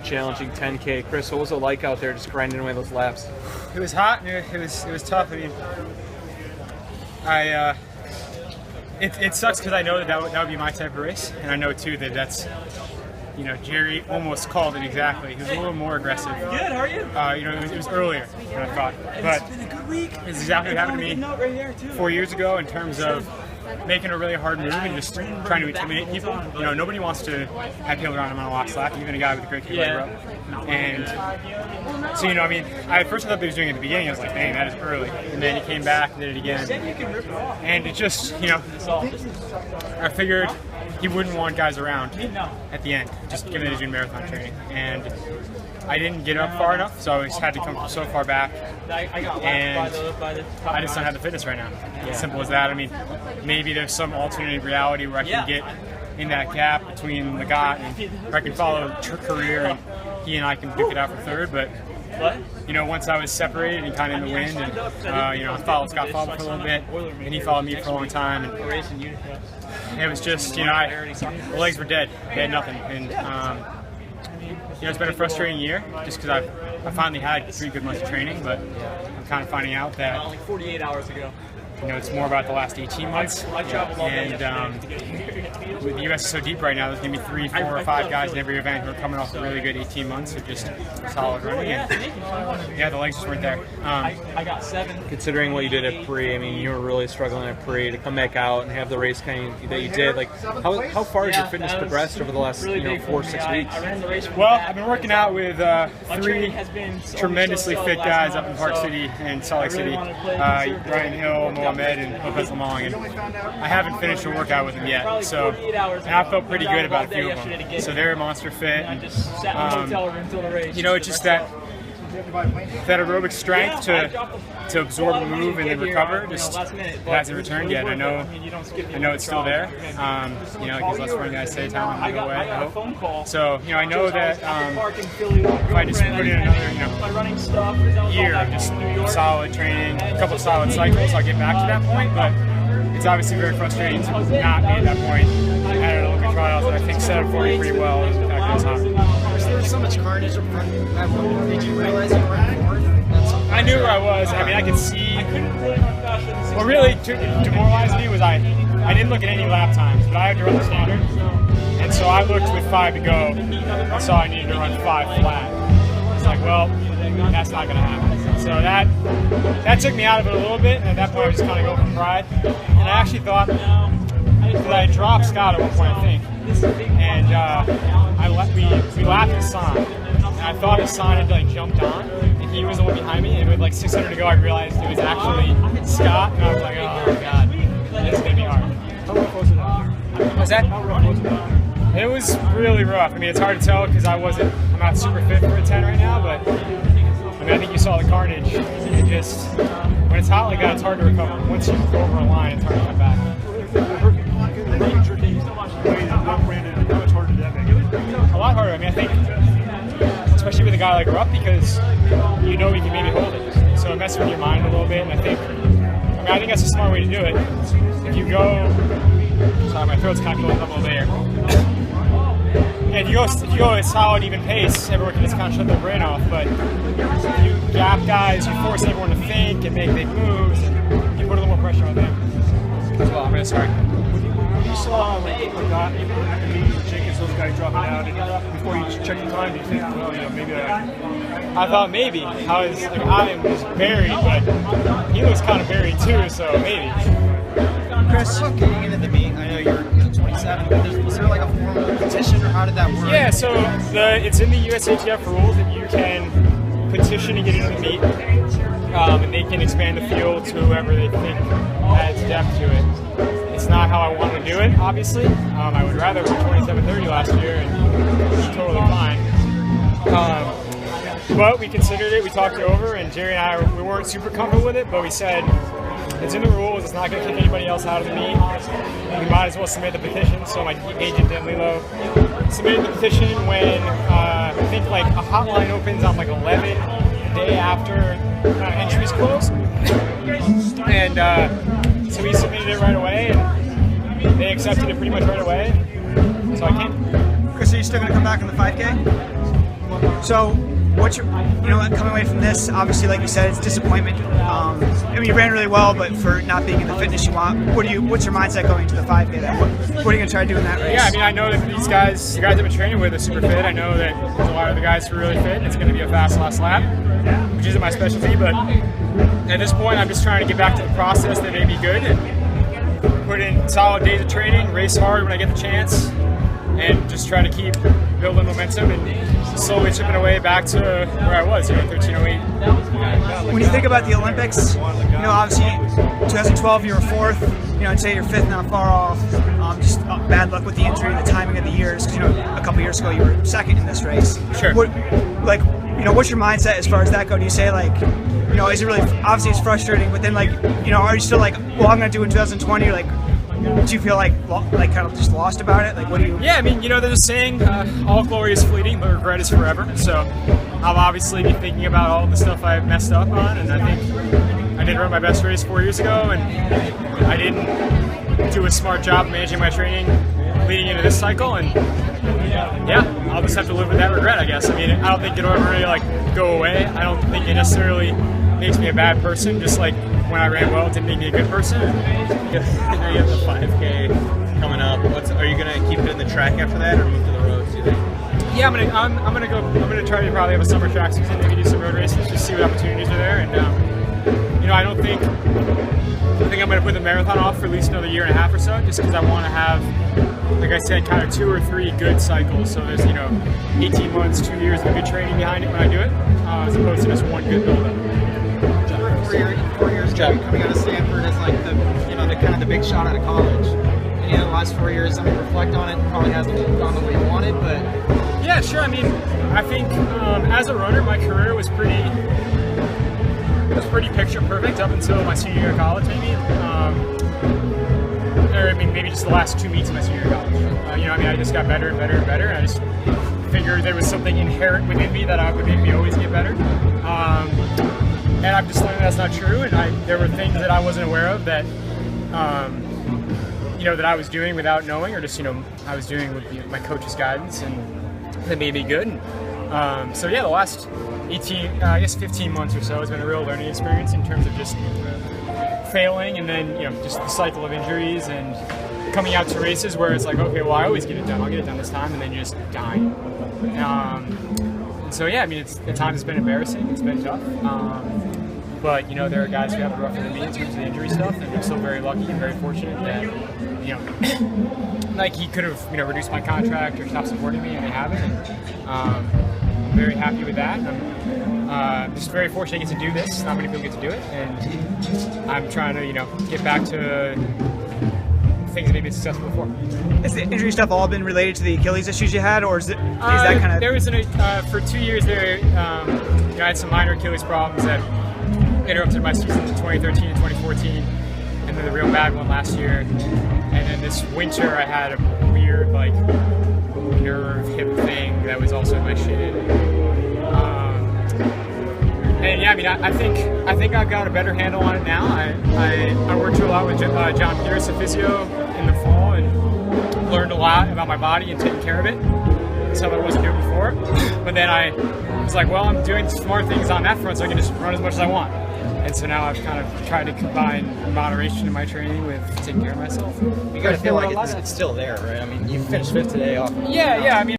challenging 10K. Chris, what was it like out there just grinding away those laps? It was hot and it was tough. I mean, it sucks because I know that would be my type of race, and I know too that that's, you know, Jerry almost called it exactly. He was a little more aggressive. Good, how are you? You know, it was earlier than I thought, but it's been a good week. It's exactly what happened to me 4 years ago in terms of making a really hard move and just trying to intimidate people. You know, nobody wants to have people around him on a last lap, even a guy with a great kick up. And so, you know, I mean, I thought that he was doing it at the beginning. I was like, dang, that is early. And then he came back and did it again. And it just, you know, I figured he wouldn't want guys around at the end, just given that he's doing marathon training. And I didn't get up far enough, so I just had to come so far back. And I just don't have the fitness right now. As simple as that. I mean, maybe there's some alternate reality where I can get in that gap between Legat and where I can follow career and he and I can duke it out for third. But you know, once I was separated and kind of in the wind, and you know, I followed Scott for a little bit, and he followed me for a long time. And it was just, you know, the legs were dead. They had nothing. And you know, it's been a frustrating year just because I finally had 3 good months of training, but I'm kind of finding out that only 48 hours ago. You know, it's more about the last 18 months. And with the U.S. is so deep right now, there's going to be 3, 4, or 5 guys in every event who are coming off a really good 18 months of just solid running. And yeah, the legs just weren't there. I got 7. Considering what you did at Pre, I mean, you were really struggling at Pre to come back out and have the race kind of that you did. Like, how far has your fitness progressed over the last 4 or 6 weeks? Well, I've been working out with 3 tremendously fit guys up in Park City and Salt Lake City. Ryan Hill, Mohamed, and Lopez Lamong. And I haven't finished a work with them yet, so and I felt pretty good about a few of them. So they're monster fit. And, you know, it's just that aerobic strength to absorb a move and then recover just hasn't returned yet. I know it's still there. You know, because less running guys say time will go away. I hope. So, you know, I know that if I just put in another year of just solid training, a couple of solid cycles, I'll get back to that point. But it's obviously very frustrating to not be at that point at an Olympic trials that I think set up for you pretty well. There was so much carnage up front. Did you realize you were in fourth? I knew where I was. I mean, I could see. What really demoralized me was I didn't look at any lap times, but I had to run the standard. And so I looked with 5 to go and saw I needed to run 5 flat. It's like, well, that's not going to happen. So that took me out of it a little bit, and at that point I was just kind of going for pride. And I actually thought that I dropped Scott at one point, I think. And we lapped Hassan. And I thought Hassan had like jumped on, and he was the one behind me. And with like 600 to go, I realized it was actually Scott, and I was like, oh god, this is gonna be hard. How rough was it? Was that? How rough was it? It was really rough. I mean, it's hard to tell because I'm not super fit for a 10 right now, but I mean, I think you saw the carnage. It just, when it's hot like that, it's hard to recover. Once you go over a line, it's hard to come back. A lot harder. I mean, I think, especially with a guy like Rupp, because you know he can maybe hold it. So it messes with your mind a little bit, and I think that's a smart way to do it. If you go, sorry, my throat's kind of going up a little bit here. Yeah, if you go at a solid, even pace, everyone can just kind of shut their brain off. But if you gap guys, you force everyone to think and make big moves, and you put a little more pressure on them as well. I'm going to start. When you saw Jenkins, those guys dropping out, and before you check the time, do you think, well, you know, maybe I thought maybe. I was buried, but he was kind of buried too, so maybe. Chris, getting into the meet, I know you're 27, but was there like a formal petition, or how did that work? Yeah, so it's in the USATF rules that you can petition to get into the meet, and they can expand the field to whoever they think adds depth to it. It's not how I want to do it, obviously. I would rather run 27:30 last year, and it's totally fine. But we considered it, we talked it over, and Jerry and I, we weren't super comfortable with it, but we said, it's in the rules, it's not going to kick anybody else out of the meet. We might as well submit the petition. So my agent, Dan Lilo, submitted the petition when I think like a hotline opens on like 11 the day after entries close. And so we submitted it right away, and they accepted it pretty much right away. So I can't. Chris, are you still going to come back in the 5K? So, what's your, coming away from this, obviously, like you said, it's disappointment. I mean, you ran really well, but for not being in the fitness you want, what's your mindset going to the 5K then? What are you going to try to do in that race? Yeah, I mean, I know that these guys, the guys I've been training with are super fit. I know that there's a lot of the guys who are really fit, and it's going to be a fast last lap, which isn't my specialty, but at this point, I'm just trying to get back to the process that made me good and put in solid days of training, race hard when I get the chance, and just try to keep building momentum and slowly chipping away back to where I was, 13:08. When you think about the Olympics, obviously 2012 you were 4th, I'd say you're 5th, not far off. Just bad luck with the injury, the timing of the years, because a couple years ago you were 2nd in this race. Sure. What's your mindset as far as that go? Do you say is it really, obviously it's frustrating, but then are you still well, I'm going to do it in 2020, do you feel kind of just lost about it? What do you? Yeah, I mean, there's a saying, all glory is fleeting, but regret is forever. So I'll obviously be thinking about all the stuff I messed up on, and I think I didn't run my best race 4 years ago, and I didn't do a smart job managing my training leading into this cycle, and yeah, I'll just have to live with that regret, I guess. I mean, I don't think it'll ever really go away. I don't think it necessarily makes me a bad person, just like when I ran well, it didn't make me a good person. You have the 5K coming up. Are you gonna keep it in the track after that, or move to the roads? Do you think? Yeah, I'm gonna try to probably have a summer track season, maybe do some road races, just see what opportunities are there. And I don't think I'm gonna put the marathon off for at least another year and a half or so, just because I want to have, like I said, kind of 2 or 3 good cycles. So there's 18 months, 2 years of good training behind it when I do it, as opposed to just one good build-up. 4 years ago, coming out of Stanford is the kind of the big shot out of college. And the last 4 years, reflect on it, probably hasn't gone the way you wanted, but yeah, sure. I mean, I think as a runner, my career was pretty picture perfect up until my senior year of college, maybe. Maybe just the last 2 meets of my senior year of college. I just got better and better and better, and I just figured there was something inherent within me that would make me always get better. And I've just learned that's not true, and there were things that I wasn't aware of that, that I was doing without knowing, or just, I was doing with my coach's guidance, and that made me good. So yeah, the last 15 months or so has been a real learning experience in terms of just failing, and then, just the cycle of injuries, and coming out to races where it's okay, well, I always get it done. I'll get it done this time, and then you just die. So yeah, I mean, at times it's been embarrassing. It's been tough. But there are guys who have it rougher than me in terms of the injury stuff, and I'm still very lucky and very fortunate that Nike could have reduced my contract or stopped supporting me, and they haven't. And, I'm very happy with that. I'm just very fortunate I get to do this. Not many people get to do it, and I'm trying to get back to things that made me successful before. Has the injury stuff all been related to the Achilles issues you had, or is that kind of? There was for 2 years there. I had some minor Achilles problems that interrupted my season in 2013 and 2014, and then the real bad one last year. And then this winter I had a weird nerve hip thing that was also in my shin. And yeah, I mean, I think I've got a better handle on it now. I worked a lot with John Pierce, a physio, in the fall, and learned a lot about my body and taking care of it. Stuff I wasn't doing before. But then I was like, well, I'm doing smart things on that front, so I can just run as much as I want. And so now I've kind of tried to combine moderation in my training with taking care of myself. you got to feel like it's still there, right? I mean, you finished 5th today off. Yeah, I mean.